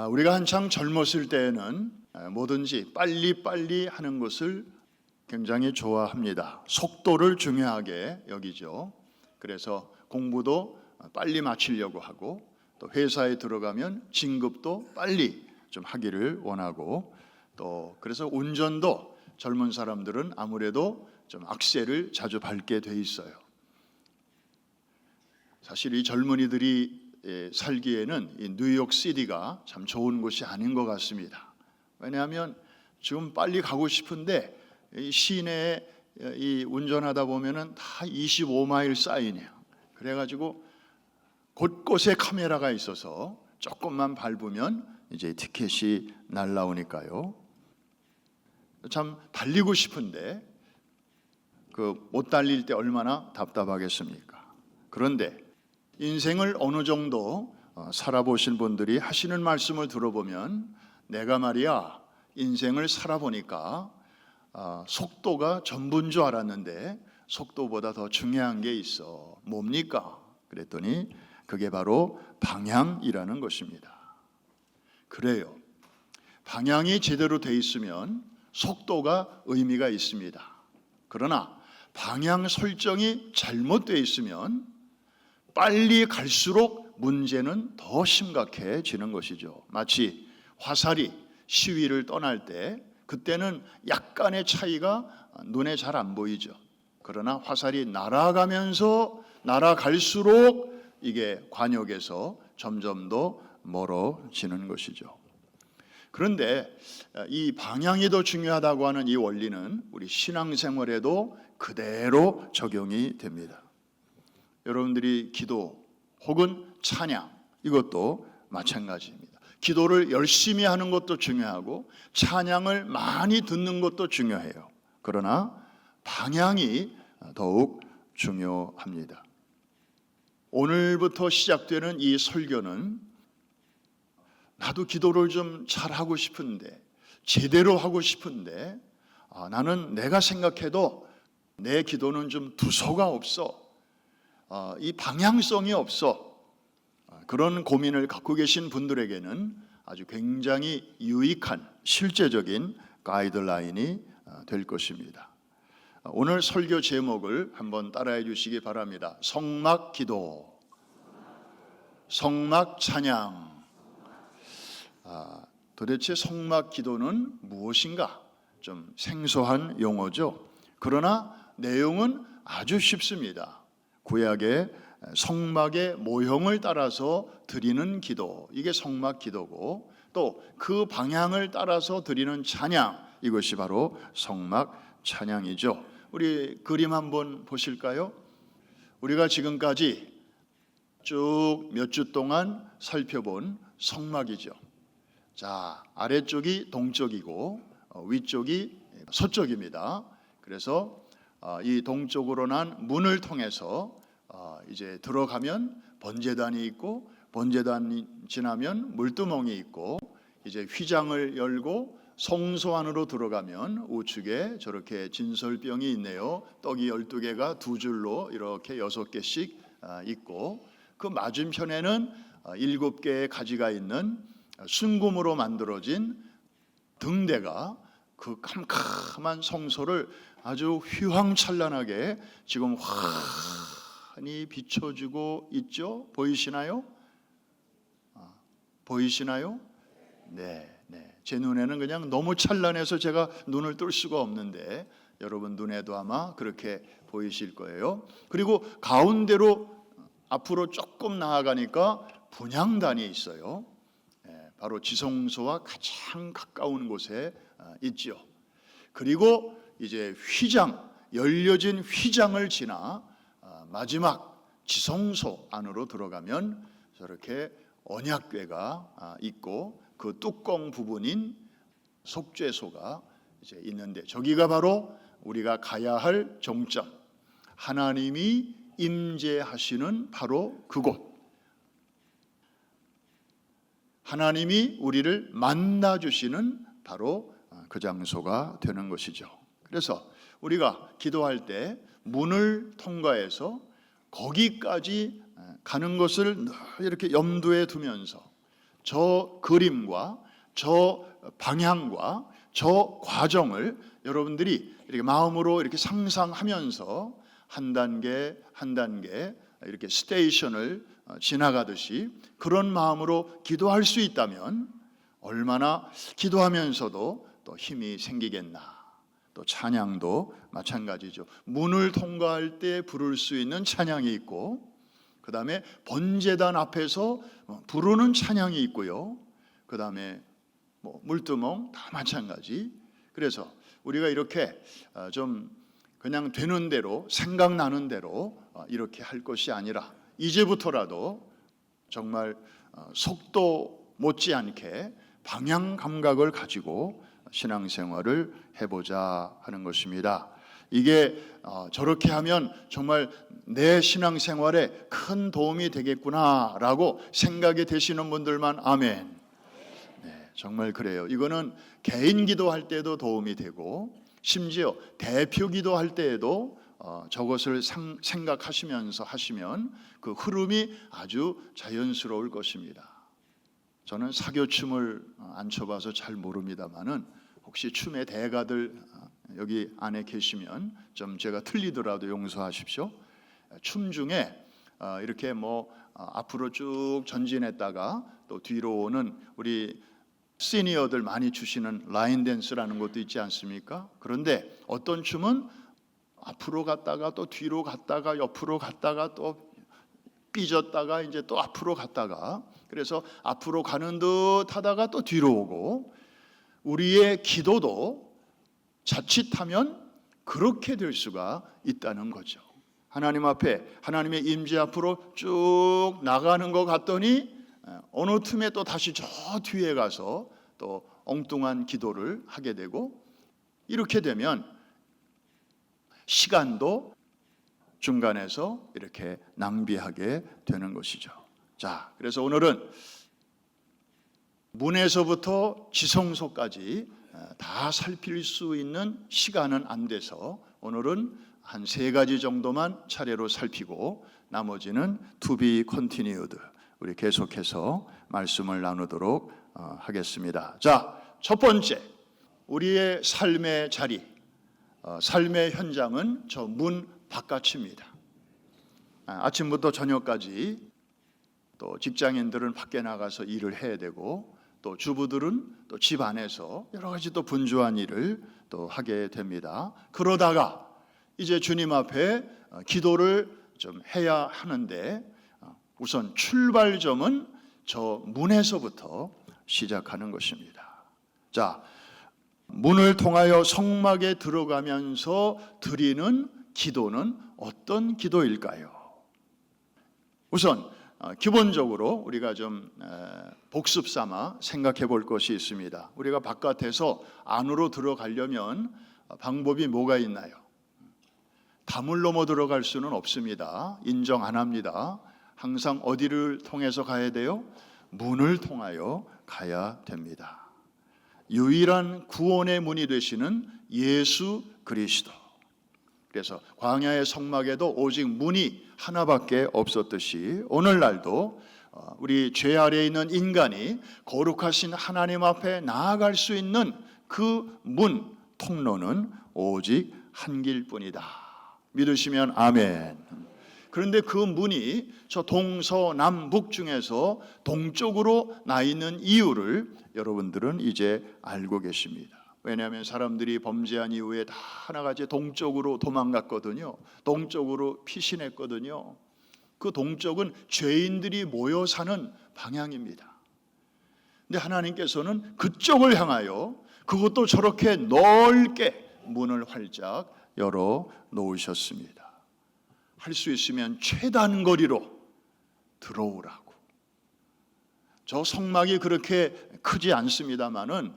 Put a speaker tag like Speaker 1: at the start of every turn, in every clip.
Speaker 1: 우리가 한창 젊었을 때에는 뭐든지 빨리빨리 하는 것을 굉장히 좋아합니다. 속도를 중요하게 여기죠. 그래서 공부도 빨리 마치려고 하고, 또 회사에 들어가면 진급도 빨리 좀 하기를 원하고, 또 그래서 운전도 젊은 사람들은 아무래도 좀 악셀을 자주 밟게 돼 있어요. 사실 이 젊은이들이 살기에는 이 뉴욕 시티가 참 좋은 곳이 아닌 것 같습니다. 왜냐하면 지금 빨리 가고 싶은데 이 시내에 이 운전하다 보면은 다 25마일 사인이에요. 그래가지고 곳곳에 카메라가 있어서 조금만 밟으면 이제 티켓이 날라오니까요. 참 달리고 싶은데 못 달릴 때 얼마나 답답하겠습니까? 그런데 인생을 어느 정도 살아보신 분들이 하시는 말씀을 들어보면, 내가 말이야 인생을 살아보니까 속도가 전부인 줄 알았는데 속도보다 더 중요한 게 있어. 뭡니까? 그랬더니 그게 바로 방향이라는 것입니다. 그래요. 방향이 제대로 돼 있으면 속도가 의미가 있습니다. 그러나 방향 설정이 잘못되어 있으면 빨리 갈수록 문제는 더 심각해지는 것이죠. 마치 화살이 시위를 떠날 때 그때는 약간의 차이가 눈에 잘 안 보이죠. 그러나 화살이 날아갈수록 이게 관역에서 점점 더 멀어지는 것이죠. 그런데 이 방향이 더 중요하다고 하는 이 원리는 우리 신앙생활에도 그대로 적용이 됩니다. 여러분들이 기도 혹은 찬양, 이것도 마찬가지입니다. 기도를 열심히 하는 것도 중요하고 찬양을 많이 듣는 것도 중요해요. 그러나 방향이 더욱 중요합니다. 오늘부터 시작되는 이 설교는 나도 기도를 좀 잘하고 싶은데, 제대로 하고 싶은데, 나는 내가 생각해도 내 기도는 좀 두서가 없어. 이 방향성이 없어. 그런 고민을 갖고 계신 분들에게는 아주 굉장히 유익한 실제적인 가이드라인이 될 것입니다. 오늘 설교 제목을 한번 따라해 주시기 바랍니다. 성막 기도, 성막 찬양. 도대체 성막 기도는 무엇인가? 좀 생소한 용어죠. 그러나 내용은 아주 쉽습니다. 구약의 성막의 모형을 따라서 드리는 기도, 이게 성막 기도고, 또 그 방향을 따라서 드리는 찬양, 이것이 바로 성막 찬양이죠. 우리 그림 한번 보실까요? 우리가 지금까지 쭉 몇 주 동안 살펴본 성막이죠. 자, 아래쪽이 동쪽이고 위쪽이 서쪽입니다. 그래서 이 동쪽으로 난 문을 통해서 이제 들어가면 번제단이 있고, 번제단이 지나면 물두멍이 있고, 이제 휘장을 열고 성소 안으로 들어가면 우측에 저렇게 진설병이 있네요. 떡이 12개가 두 줄로 이렇게 6개씩 있고, 그 맞은편에는 7개의 가지가 있는 순금으로 만들어진 등대가 그 캄캄한 성소를 아주 휘황찬란하게 지금 환히 비춰주고 있죠. 보이시나요? 보이시나요? 네. 제 눈에는 그냥 너무 찬란해서 제가 눈을 뜰 수가 없는데 여러분 눈에도 아마 그렇게 보이실 거예요. 그리고 가운데로 앞으로 조금 나아가니까 분향단이 있어요. 바로 지성소와 가장 가까운 곳에 있죠. 그리고 이제 휘장, 열려진 휘장을 지나 마지막 지성소 안으로 들어가면 저렇게 언약궤가 있고, 그 뚜껑 부분인 속죄소가 이제 있는데, 저기가 바로 우리가 가야 할 정점, 하나님이 임재하시는 바로 그곳, 하나님이 우리를 만나주시는 바로 그 장소가 되는 것이죠. 그래서 우리가 기도할 때 문을 통과해서 거기까지 가는 것을 이렇게 염두에 두면서 저 그림과 저 방향과 저 과정을 여러분들이 이렇게 마음으로 이렇게 상상하면서 한 단계 한 단계 이렇게 스테이션을 지나가듯이 그런 마음으로 기도할 수 있다면 얼마나 기도하면서도 또 힘이 생기겠나. 또 찬양도 마찬가지죠. 문을 통과할 때 부를 수 있는 찬양이 있고, 그 다음에 번제단 앞에서 부르는 찬양이 있고요. 그 다음에 물두멍 다 마찬가지. 그래서 우리가 이렇게 좀 그냥 되는 대로 생각나는 대로 이렇게 할 것이 아니라 이제부터라도 정말 속도 못지않게 방향 감각을 가지고 신앙생활을 해보자 하는 것입니다. 이게 저렇게 하면 정말 내 신앙생활에 큰 도움이 되겠구나라고 생각이 되시는 분들만 아멘. 네, 정말 그래요. 이거는 개인 기도할 때도 도움이 되고 심지어 대표 기도할 때에도 저것을 생각하시면서 하시면 그 흐름이 아주 자연스러울 것입니다. 저는 사교춤을 안 춰봐서 잘 모릅니다만은 혹시 춤의 대가들 여기 안에 계시면 좀 제가 틀리더라도 용서하십시오. 춤 중에 이렇게 앞으로 쭉 전진했다가 또 뒤로 오는 우리 시니어들 많이 추시는 라인 댄스라는 것도 있지 않습니까? 그런데 어떤 춤은 앞으로 갔다가 또 뒤로 갔다가 옆으로 갔다가 또 삐졌다가 이제 또 앞으로 갔다가, 그래서 앞으로 가는 듯 하다가 또 뒤로 오고, 우리의 기도도 자칫하면 그렇게 될 수가 있다는 거죠. 하나님 앞에 하나님의 임재 앞으로 쭉 나가는 것 같더니 어느 틈에 또 다시 저 뒤에 가서 또 엉뚱한 기도를 하게 되고, 이렇게 되면 시간도 중간에서 이렇게 낭비하게 되는 것이죠. 자, 그래서 오늘은 문에서부터 지성소까지 다 살필 수 있는 시간은 안 돼서 오늘은 한 3가지 정도만 차례로 살피고 나머지는 to be continued, 우리 계속해서 말씀을 나누도록 하겠습니다. 자, 첫 번째, 우리의 삶의 자리, 삶의 현장은 저 문 바깥입니다. 아침부터 저녁까지 또 직장인들은 밖에 나가서 일을 해야 되고, 또 주부들은 또 집 안에서 여러 가지 또 분주한 일을 또 하게 됩니다. 그러다가 이제 주님 앞에 기도를 좀 해야 하는데 우선 출발점은 저 문에서부터 시작하는 것입니다. 자, 문을 통하여 성막에 들어가면서 드리는 기도는 어떤 기도일까요? 우선 기본적으로 우리가 좀 복습 삼아 생각해 볼 것이 있습니다. 우리가 바깥에서 안으로 들어가려면 방법이 뭐가 있나요? 담을 넘어 들어갈 수는 없습니다. 인정 안 합니다. 항상 어디를 통해서 가야 돼요? 문을 통하여 가야 됩니다. 유일한 구원의 문이 되시는 예수 그리스도. 그래서 광야의 성막에도 오직 문이 하나밖에 없었듯이 오늘날도 우리 죄 아래에 있는 인간이 거룩하신 하나님 앞에 나아갈 수 있는 그 문, 통로는 오직 한 길뿐이다. 믿으시면 아멘. 그런데 그 문이 저 동서남북 중에서 동쪽으로 나 있는 이유를 여러분들은 이제 알고 계십니다. 왜냐하면 사람들이 범죄한 이후에 다 하나같이 동쪽으로 도망갔거든요. 동쪽으로 피신했거든요. 그 동쪽은 죄인들이 모여 사는 방향입니다. 근데 하나님께서는 그쪽을 향하여 그것도 저렇게 넓게 문을 활짝 열어 놓으셨습니다. 할 수 있으면 최단 거리로 들어오라고. 저 성막이 그렇게 크지 않습니다만은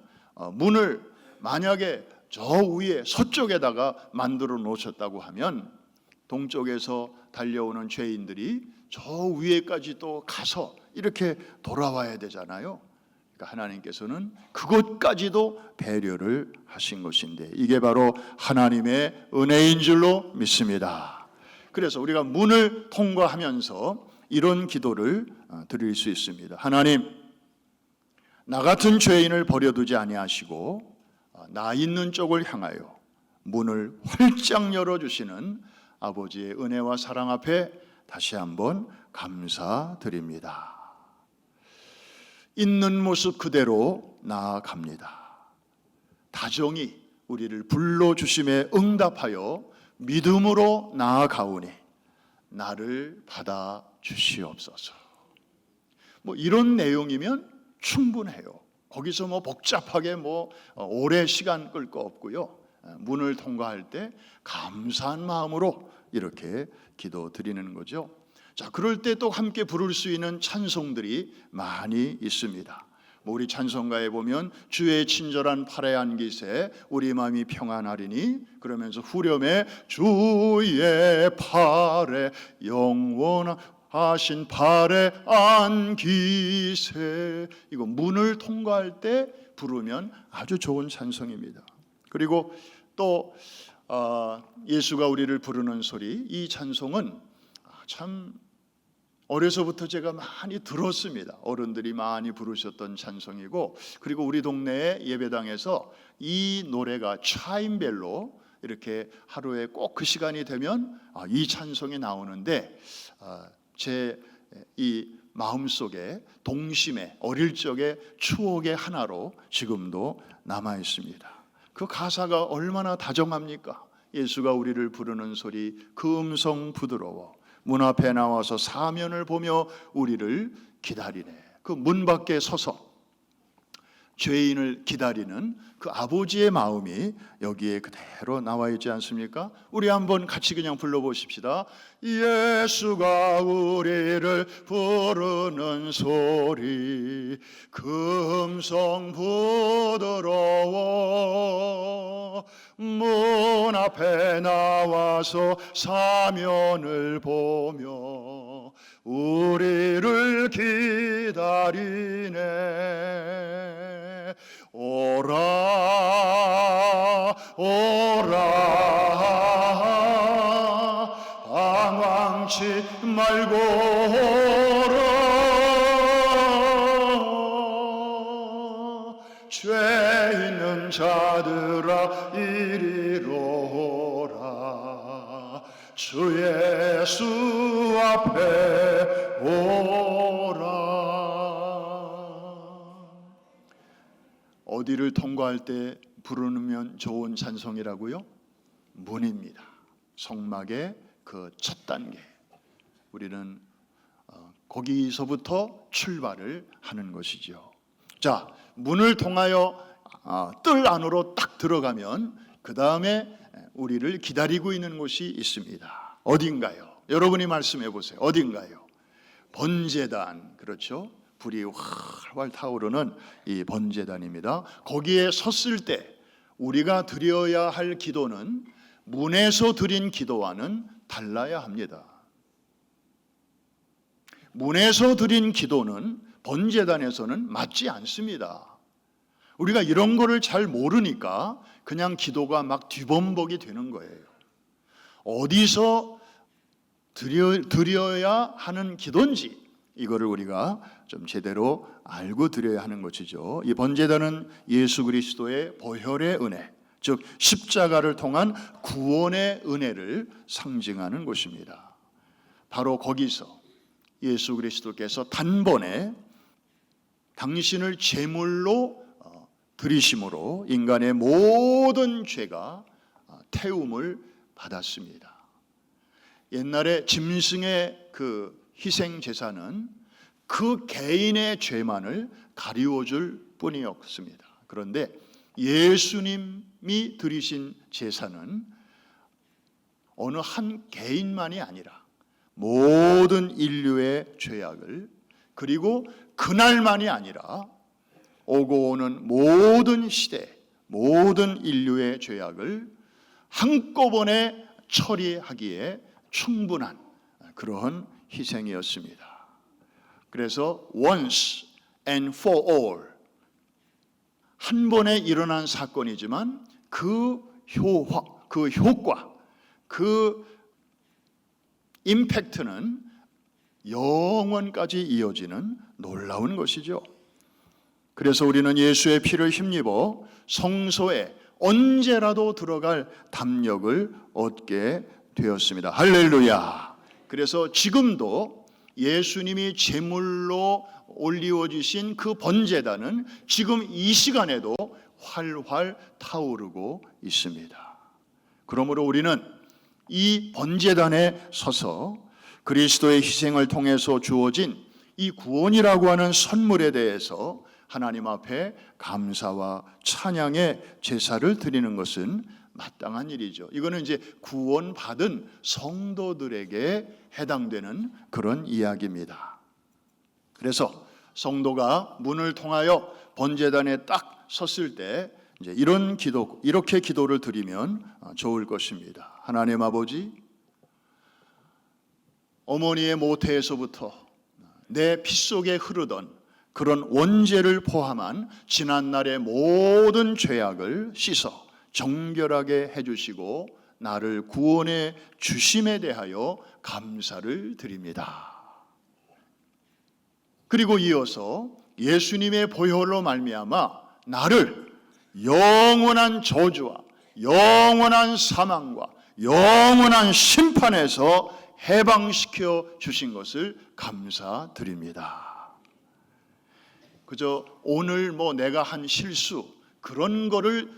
Speaker 1: 문을 만약에 저 위에 서쪽에다가 만들어 놓으셨다고 하면 동쪽에서 달려오는 죄인들이 저 위에까지 또 가서 이렇게 돌아와야 되잖아요. 그러니까 하나님께서는 그것까지도 배려를 하신 것인데 이게 바로 하나님의 은혜인 줄로 믿습니다. 그래서 우리가 문을 통과하면서 이런 기도를 드릴 수 있습니다. 하나님, 나 같은 죄인을 버려두지 아니하시고 나 있는 쪽을 향하여 문을 활짝 열어주시는 아버지의 은혜와 사랑 앞에 다시 한번 감사드립니다. 있는 모습 그대로 나아갑니다. 다정히 우리를 불러주심에 응답하여 믿음으로 나아가오니 나를 받아 주시옵소서. 이런 내용이면 충분해요. 거기서 복잡하게 오래 시간 끌 거 없고요. 문을 통과할 때 감사한 마음으로 이렇게 기도 드리는 거죠. 자, 그럴 때 또 함께 부를 수 있는 찬송들이 많이 있습니다. 우리 찬송가에 보면 주의 친절한 팔에 안기세 우리 마음이 평안하리니, 그러면서 후렴에 주의 팔에 영원하신 팔에 안기세, 이거 문을 통과할 때 부르면 아주 좋은 찬송입니다. 그리고 또 예수가 우리를 부르는 소리, 이 찬송은 참 어려서부터 제가 많이 들었습니다. 어른들이 많이 부르셨던 찬송이고, 그리고 우리 동네 예배당에서 이 노래가 차임벨로 이렇게 하루에 꼭 그 시간이 되면 이 찬송이 나오는데 제 이 마음속에 동심의 어릴 적의 추억의 하나로 지금도 남아 있습니다. 그 가사가 얼마나 다정합니까? 예수가 우리를 부르는 소리, 그 음성 부드러워 문 앞에 나와서 사면을 보며 우리를 기다리네. 그 문 밖에 서서 죄인을 기다리는 그 아버지의 마음이 여기에 그대로 나와 있지 않습니까? 우리 한번 같이 그냥 불러보십시다. 예수가 우리를 부르는 소리, 그 음성 부드러워 문 앞에 나와서 사면을 보며 우리를 기다리네. 오라 오라 방황치 말고 오라, 죄 있는 자들아 이리로 오라, 주 예수 앞에 오라. 어디를 통과할 때 부르면 좋은 찬송이라고요? 문입니다. 성막의 그 첫 단계, 우리는 거기서부터 출발을 하는 것이죠. 자, 문을 통하여 뜰 안으로 딱 들어가면 그 다음에 우리를 기다리고 있는 곳이 있습니다. 어딘가요? 여러분이 말씀해 보세요. 어딘가요? 번제단, 그렇죠? 불이 활활 타오르는 이 번제단입니다. 거기에 섰을 때 우리가 드려야 할 기도는 문에서 드린 기도와는 달라야 합니다. 문에서 드린 기도는 번제단에서는 맞지 않습니다. 우리가 이런 거를 잘 모르니까 그냥 기도가 막 뒤범벅이 되는 거예요. 어디서 드려야 하는 기도인지 이거를 우리가 좀 제대로 알고 드려야 하는 것이죠. 이 번제단은 예수 그리스도의 보혈의 은혜, 즉 십자가를 통한 구원의 은혜를 상징하는 곳입니다. 바로 거기서 예수 그리스도께서 단번에 당신을 제물로 드리심으로 인간의 모든 죄가 태움을 받았습니다. 옛날에 짐승의 그 희생 제사는 그 개인의 죄만을 가리워줄 뿐이었습니다. 그런데 예수님이 드리신 제사는 어느 한 개인만이 아니라 모든 인류의 죄악을, 그리고 그날만이 아니라 오고 오는 모든 시대, 모든 인류의 죄악을 한꺼번에 처리하기에 충분한 그러한 희생이었습니다. 그래서 once and for all, 한 번에 일어난 사건이지만 그 효과, 그 임팩트는 영원까지 이어지는 놀라운 것이죠. 그래서 우리는 예수의 피를 힘입어 성소에 언제라도 들어갈 담력을 얻게 되었습니다. 할렐루야. 그래서 지금도 예수님이 제물로 올리워주신 그 번제단은 지금 이 시간에도 활활 타오르고 있습니다. 그러므로 우리는 이 번제단에 서서 그리스도의 희생을 통해서 주어진 이 구원이라고 하는 선물에 대해서 하나님 앞에 감사와 찬양의 제사를 드리는 것은 마땅한 일이죠. 이거는 이제 구원받은 성도들에게 해당되는 그런 이야기입니다. 그래서 성도가 문을 통하여 번제단에 딱 섰을 때 이제 이렇게 기도를 드리면 좋을 것입니다. 하나님 아버지, 어머니의 모태에서부터 내 피 속에 흐르던 그런 원죄를 포함한 지난날의 모든 죄악을 씻어 정결하게 해주시고 나를 구원해 주심에 대하여 감사를 드립니다. 그리고 이어서 예수님의 보혈로 말미암아 나를 영원한 저주와 영원한 사망과 영원한 심판에서 해방시켜 주신 것을 감사드립니다. 그저 오늘 내가 한 실수 그런 거를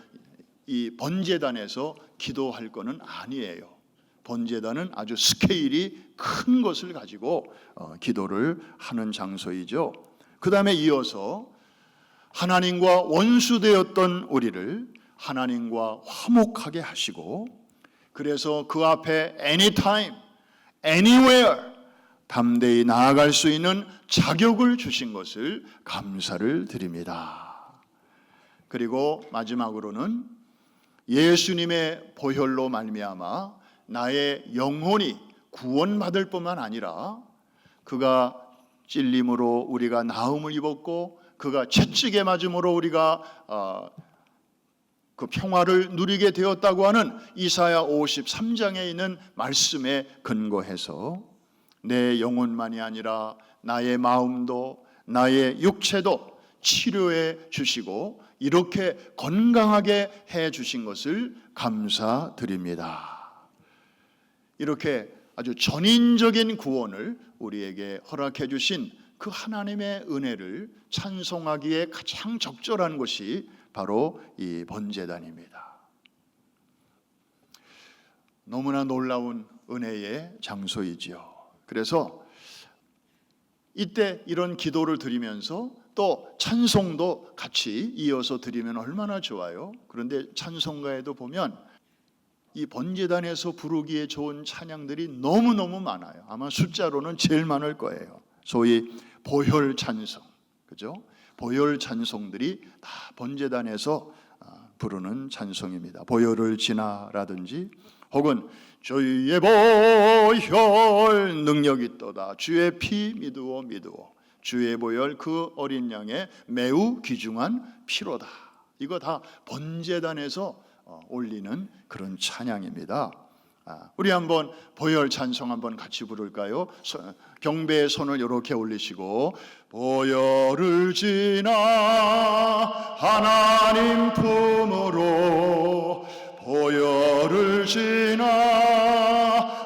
Speaker 1: 이 번제단에서 기도할 거는 아니에요. 번제단은 아주 스케일이 큰 것을 가지고 기도를 하는 장소이죠. 그 다음에 이어서 하나님과 원수되었던 우리를 하나님과 화목하게 하시고, 그래서 그 앞에 anytime, anywhere 담대히 나아갈 수 있는 자격을 주신 것을 감사를 드립니다. 그리고 마지막으로는 예수님의 보혈로 말미암아 나의 영혼이 구원받을 뿐만 아니라 그가 찔림으로 우리가 나음을 입었고 그가 채찍에 맞음으로 우리가 그 평화를 누리게 되었다고 하는 이사야 53장에 있는 말씀에 근거해서 내 영혼만이 아니라 나의 마음도 나의 육체도 치료해 주시고 이렇게 건강하게 해 주신 것을 감사드립니다. 이렇게 아주 전인적인 구원을 우리에게 허락해 주신 그 하나님의 은혜를 찬송하기에 가장 적절한 것이 바로 이 번제단입니다. 너무나 놀라운 은혜의 장소이지요. 그래서 이때 이런 기도를 드리면서 또 찬송도 같이 이어서 드리면 얼마나 좋아요. 그런데 찬송가에도 보면 이 번제단에서 부르기에 좋은 찬양들이 너무너무 많아요. 아마 숫자로는 제일 많을 거예요. 소위 보혈 찬송, 그죠? 보혈 찬송들이 다 번제단에서 부르는 찬송입니다. 보혈을 지나라든지 혹은 주의 보혈 능력이 있도다, 주의 피 믿으오 믿으오, 주의 보혈 그 어린 양의 매우 귀중한 피로다. 이거 다 번제단에서 올리는 그런 찬양입니다. 우리 한번 보혈 찬송 한번 같이 부를까요? 경배의 손을 이렇게 올리시고, 보혈을 지나 하나님 품으로, 보혈을 지나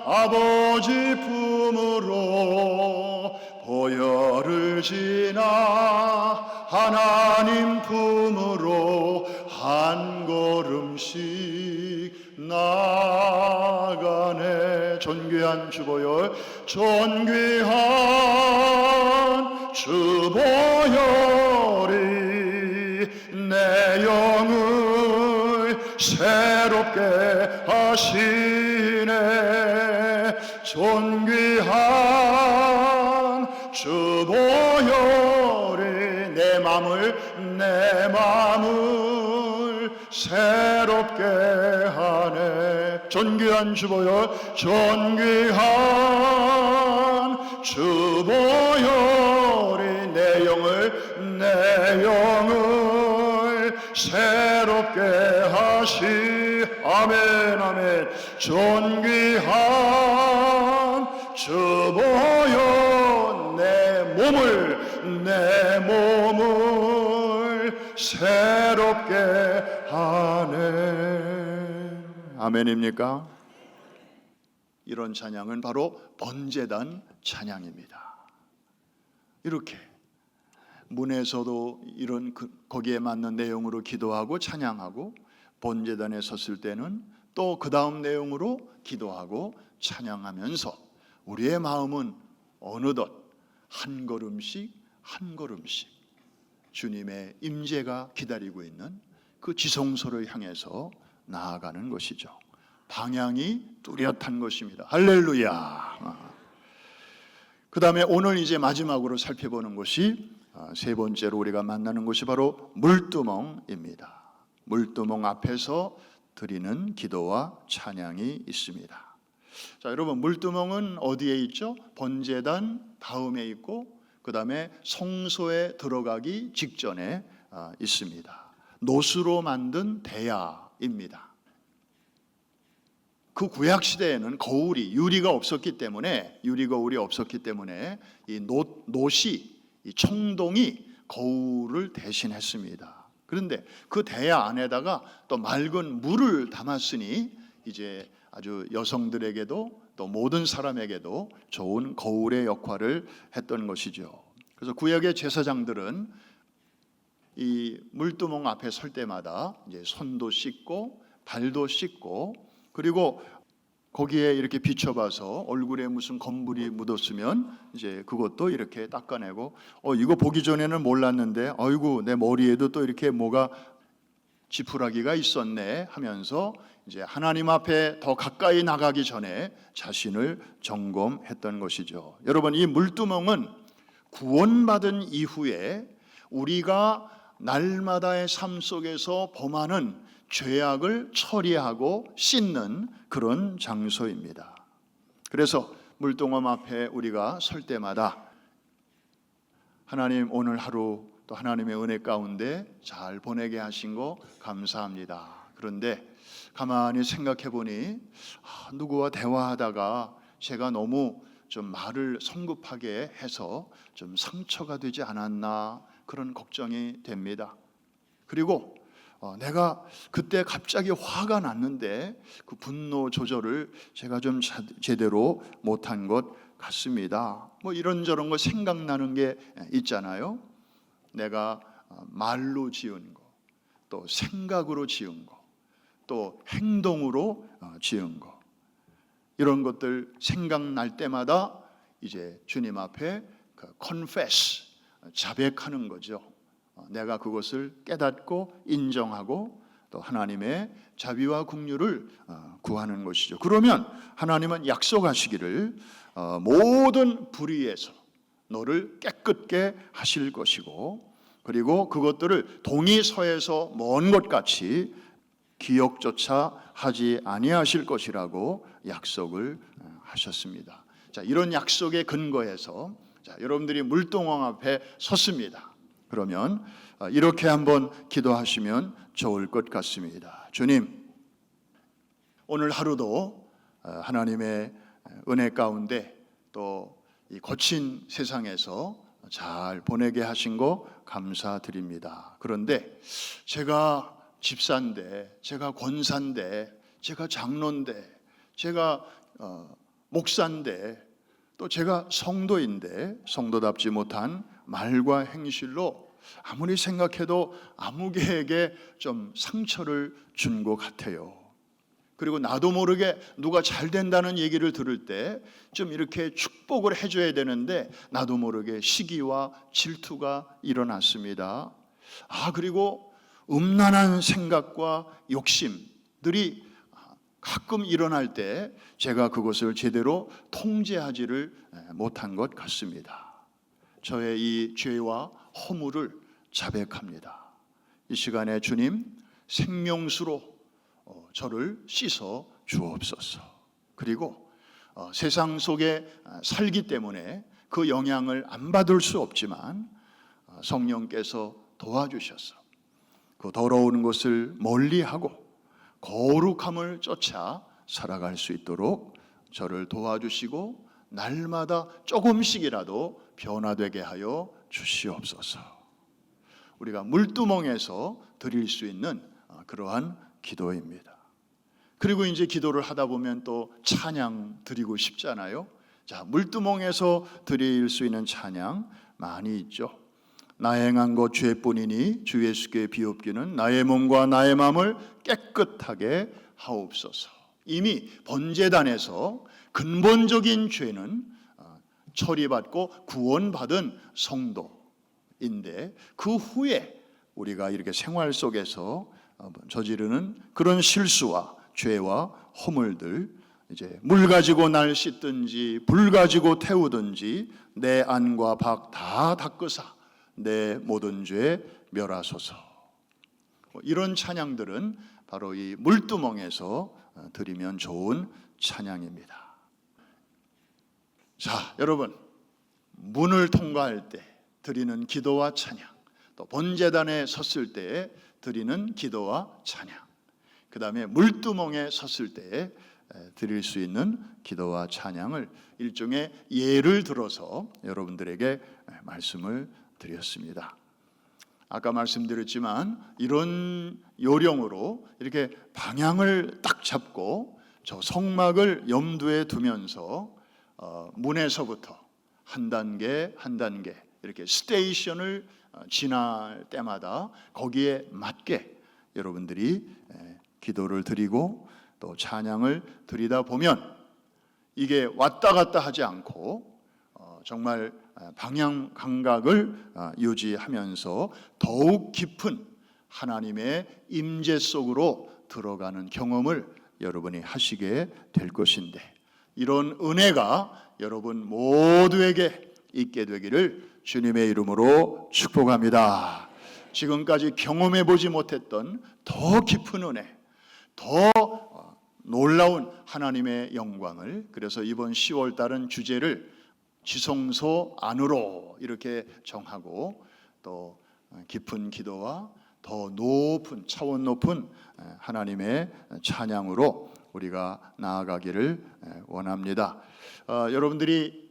Speaker 1: 아버지 품으로, 보혈을 지나 하나님 품으로 한 걸음씩 나가네. 존귀한 주보혈, 존귀한 주보혈이 내 영을 새롭게 하시네. 존귀한 주보혈이 내 마음을 새롭게 하네. 존귀한 주보혈, 존귀한 주보혈이 내 영을 새롭게 하시. 아멘 아멘. 존귀한 주보혈 내 몸을 영혼을 새롭게 하네. 아멘입니까? 이런 찬양은 바로 번제단 찬양입니다. 이렇게 문에서도 이런 거기에 맞는 내용으로 기도하고 찬양하고, 번제단에 섰을 때는 또 그 다음 내용으로 기도하고 찬양하면서 우리의 마음은 어느덧 한 걸음씩 한 걸음씩 주님의 임재가 기다리고 있는 그 지성소를 향해서 나아가는 것이죠. 방향이 뚜렷한 것입니다. 할렐루야. 그 다음에 오늘 이제 마지막으로 살펴보는 것이, 세 번째로 우리가 만나는 것이 바로 물두멍입니다. 물두멍 앞에서 드리는 기도와 찬양이 있습니다. 자, 여러분, 물두멍은 어디에 있죠? 번제단 다음에 있고, 그 다음에 성소에 들어가기 직전에 있습니다. 노수로 만든 대야입니다. 그 구약 시대에는 거울이, 유리가 없었기 때문에, 유리거울이 없었기 때문에 이 놋이, 이 청동이 거울을 대신했습니다. 그런데 그 대야 안에다가 또 맑은 물을 담았으니 이제 아주 여성들에게도 또 모든 사람에게도 좋은 거울의 역할을 했던 것이죠. 그래서 구약의 제사장들은 이 물두멍 앞에 설 때마다 이제 손도 씻고 발도 씻고, 그리고 거기에 이렇게 비춰봐서 얼굴에 무슨 검물이 묻었으면 이제 그것도 이렇게 닦아내고, 이거 보기 전에는 몰랐는데 아이고 내 머리에도 또 이렇게 뭐가 지푸라기가 있었네 하면서 이제 하나님 앞에 더 가까이 나가기 전에 자신을 점검했던 것이죠. 여러분, 이 물두멍은 구원받은 이후에 우리가 날마다의 삶 속에서 범하는 죄악을 처리하고 씻는 그런 장소입니다. 그래서 물두멍 앞에 우리가 설 때마다 하나님, 오늘 하루 또 하나님의 은혜 가운데 잘 보내게 하신 거 감사합니다. 그런데 가만히 생각해 보니 누구와 대화하다가 제가 너무 좀 말을 성급하게 해서 좀 상처가 되지 않았나, 그런 걱정이 됩니다. 그리고 내가 그때 갑자기 화가 났는데 그 분노 조절을 제가 좀 제대로 못한 것 같습니다. 뭐 이런저런 거 생각나는 게 있잖아요. 내가 말로 지은 거, 또 생각으로 지은 거, 또 행동으로 지은 거, 이런 것들 생각날 때마다 이제 주님 앞에 confess, 자백하는 거죠. 내가 그것을 깨닫고 인정하고 또 하나님의 자비와 긍휼을 구하는 것이죠. 그러면 하나님은 약속하시기를 모든 불의에서 너를 깨끗게 하실 것이고, 그리고 그것들을 동이서에서 먼 것 같이 기억조차 하지 아니하실 것이라고 약속을 하셨습니다. 자, 이런 약속의 근거에서 여러분들이 물두멍 앞에 섰습니다. 그러면 이렇게 한번 기도하시면 좋을 것 같습니다. 주님, 오늘 하루도 하나님의 은혜 가운데 또 이 거친 세상에서 잘 보내게 하신 거 감사드립니다. 그런데 제가 집사인데, 제가 권사인데, 제가 장로인데, 제가 목사인데, 또 제가 성도인데 성도답지 못한 말과 행실로 아무리 생각해도 아무개에게 좀 상처를 준 것 같아요. 그리고 나도 모르게 누가 잘 된다는 얘기를 들을 때 좀 이렇게 축복을 해줘야 되는데 나도 모르게 시기와 질투가 일어났습니다. 그리고 음란한 생각과 욕심들이 가끔 일어날 때 제가 그것을 제대로 통제하지를 못한 것 같습니다. 저의 이 죄와 허물을 자백합니다. 이 시간에 주님, 생명수로 저를 씻어 주옵소서. 그리고 세상 속에 살기 때문에 그 영향을 안 받을 수 없지만 성령께서 도와주셔서 그 더러운 것을 멀리하고 거룩함을 쫓아 살아갈 수 있도록 저를 도와주시고 날마다 조금씩이라도 변화되게 하여 주시옵소서. 우리가 물두멍에서 드릴 수 있는 그러한 기도입니다. 그리고 이제 기도를 하다 보면 또 찬양 드리고 싶잖아요. 자, 물두멍에서 드릴 수 있는 찬양 많이 있죠. 나 행한 것 죄뿐이니 주 예수께 비옵기는 나의 몸과 나의 마음을 깨끗하게 하옵소서. 이미 번제단에서 근본적인 죄는 처리받고 구원받은 성도인데, 그 후에 우리가 이렇게 생활 속에서 저지르는 그런 실수와 죄와 허물들, 이제 물 가지고 날 씻든지 불 가지고 태우든지 내 안과 밖 다 닦으사 내 모든 죄 멸하소서. 이런 찬양들은 바로 이 물두멍에서 드리면 좋은 찬양입니다. 자, 여러분, 문을 통과할 때 드리는 기도와 찬양, 또 번제단에 섰을 때 드리는 기도와 찬양, 그 다음에 물두멍에 섰을 때 드릴 수 있는 기도와 찬양을 일종의 예를 들어서 여러분들에게 말씀을 드렸습니다. 아까 말씀드렸지만 이런 요령으로 이렇게 방향을 딱 잡고 저 성막을 염두에 두면서 문에서부터 한 단계 한 단계 이렇게 스테이션을 지날 때마다 거기에 맞게 여러분들이 기도를 드리고 또 찬양을 드리다 보면 이게 왔다 갔다 하지 않고 정말 방향 감각을 유지하면서 더욱 깊은 하나님의 임재 속으로 들어가는 경험을 여러분이 하시게 될 것인데, 이런 은혜가 여러분 모두에게 있게 되기를 주님의 이름으로 축복합니다. 지금까지 경험해 보지 못했던 더 깊은 은혜, 더 놀라운 하나님의 영광을, 그래서 이번 10월 달은 주제를 지성소 안으로 이렇게 정하고, 또 깊은 기도와 더 높은 차원 높은 하나님의 찬양으로 우리가 나아가기를 원합니다. 여러분들이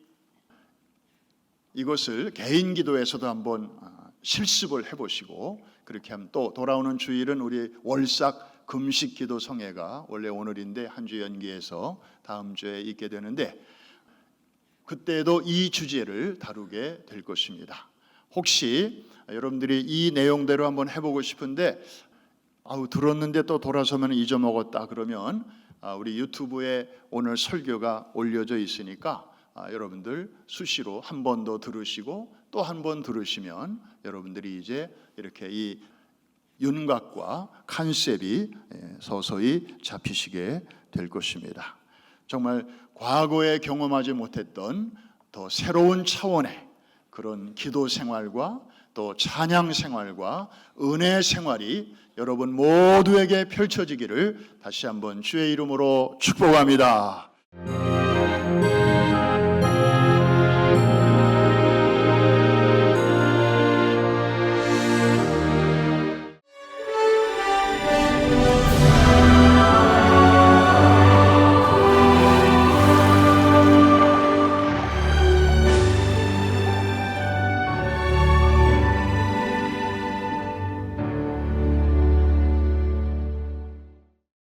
Speaker 1: 이것을 개인 기도에서도 한번 실습을 해보시고, 그렇게 하면 또 돌아오는 주일은 우리 월삭 금식 기도 성회가 원래 오늘인데 한 주 연기해서 다음 주에 있게 되는데, 그때도 이 주제를 다루게 될 것입니다. 혹시 여러분들이 이 내용대로 한번 해보고 싶은데 들었는데 또 돌아서면 잊어먹었다 그러면 우리 유튜브에 오늘 설교가 올려져 있으니까 여러분들 수시로 한 번 더 들으시고 또 한 번 들으시면 여러분들이 이제 이렇게 이 윤곽과 컨셉이 서서히 잡히시게 될 것입니다. 정말 과거에 경험하지 못했던 더 새로운 차원의 그런 기도 생활과 또 찬양 생활과 은혜 생활이 여러분 모두에게 펼쳐지기를 다시 한번 주의 이름으로 축복합니다.